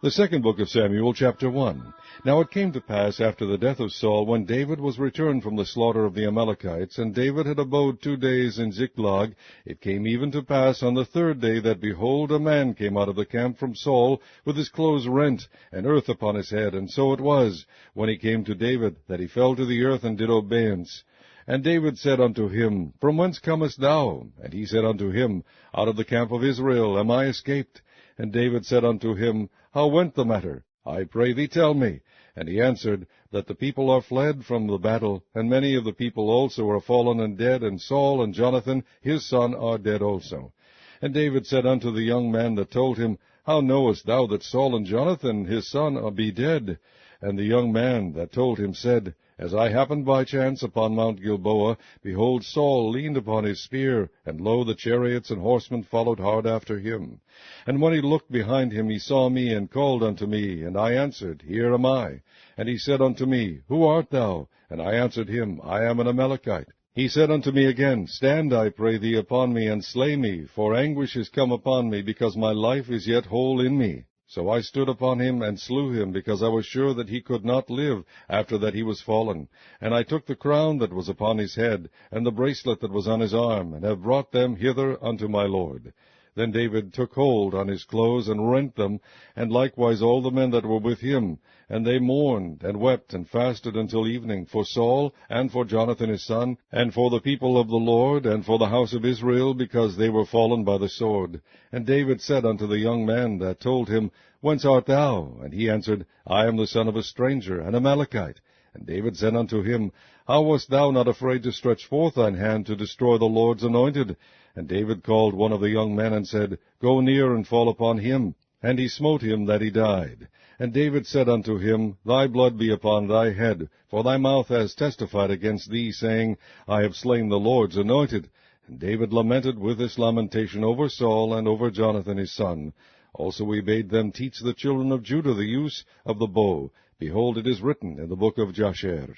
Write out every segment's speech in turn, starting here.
The second book of Samuel, chapter 1. Now it came to pass after the death of Saul, when David was returned from the slaughter of the Amalekites, and David had abode 2 days in Ziklag, it came even to pass on the third day that, behold, a man came out of the camp from Saul, with his clothes rent, and earth upon his head. And so it was, when he came to David, that he fell to the earth and did obeisance. And David said unto him, From whence comest thou? And he said unto him, Out of the camp of Israel am I escaped. And David said unto him, How went the matter? I pray thee tell me. And he answered, That the people are fled from the battle, and many of the people also are fallen and dead, and Saul and Jonathan his son are dead also. And David said unto the young man that told him, How knowest thou that Saul and Jonathan his son be dead? And the young man that told him said, As I happened by chance upon Mount Gilboa, behold, Saul leaned upon his spear, and lo, the chariots and horsemen followed hard after him. And when he looked behind him, he saw me, and called unto me, and I answered, Here am I. And he said unto me, Who art thou? And I answered him, I am an Amalekite. He said unto me again, Stand, I pray thee, upon me, and slay me, for anguish is come upon me, because my life is yet whole in me. So I stood upon him, and slew him, because I was sure that he could not live after that he was fallen. And I took the crown that was upon his head, and the bracelet that was on his arm, and have brought them hither unto my lord. Then David took hold on his clothes, and rent them, and likewise all the men that were with him. And they mourned, and wept, and fasted until evening, for Saul, and for Jonathan his son, and for the people of the Lord, and for the house of Israel, because they were fallen by the sword. And David said unto the young man that told him, Whence art thou? And he answered, I am the son of a stranger, an Amalekite. And David said unto him, How wast thou not afraid to stretch forth thine hand to destroy the Lord's anointed? And David called one of the young men, and said, Go near and fall upon him. And he smote him that he died. And David said unto him, Thy blood be upon thy head, for thy mouth has testified against thee, saying, I have slain the Lord's anointed. And David lamented with this lamentation over Saul and over Jonathan his son. Also he bade them teach the children of Judah the use of the bow. Behold, it is written in the book of Jasher,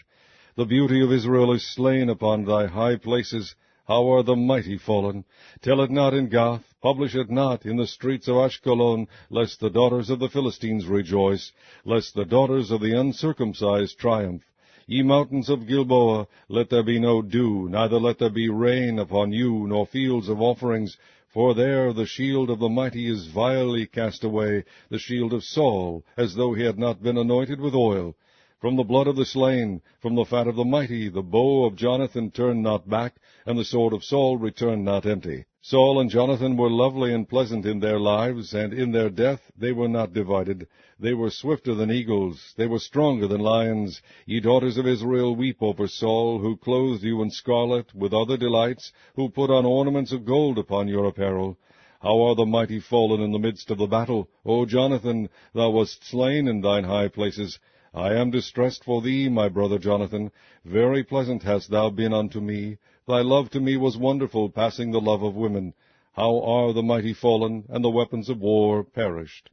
The beauty of Israel is slain upon thy high places. How are the mighty fallen? Tell it not in Gath, publish it not in the streets of Ashkelon, lest the daughters of the Philistines rejoice, lest the daughters of the uncircumcised triumph. Ye mountains of Gilboa, let there be no dew, neither let there be rain upon you, nor fields of offerings, for there the shield of the mighty is vilely cast away, the shield of Saul, as though he had not been anointed with oil. From the blood of the slain, from the fat of the mighty, the bow of Jonathan turned not back, and the sword of Saul returned not empty. Saul and Jonathan were lovely and pleasant in their lives, and in their death they were not divided. They were swifter than eagles, they were stronger than lions. Ye daughters of Israel, weep over Saul, who clothed you in scarlet with other delights, who put on ornaments of gold upon your apparel. How are the mighty fallen in the midst of the battle? O Jonathan, thou wast slain in thine high places. I am distressed for thee, my brother Jonathan. Very pleasant hast thou been unto me. Thy love to me was wonderful, passing the love of women. How are the mighty fallen, and the weapons of war perished?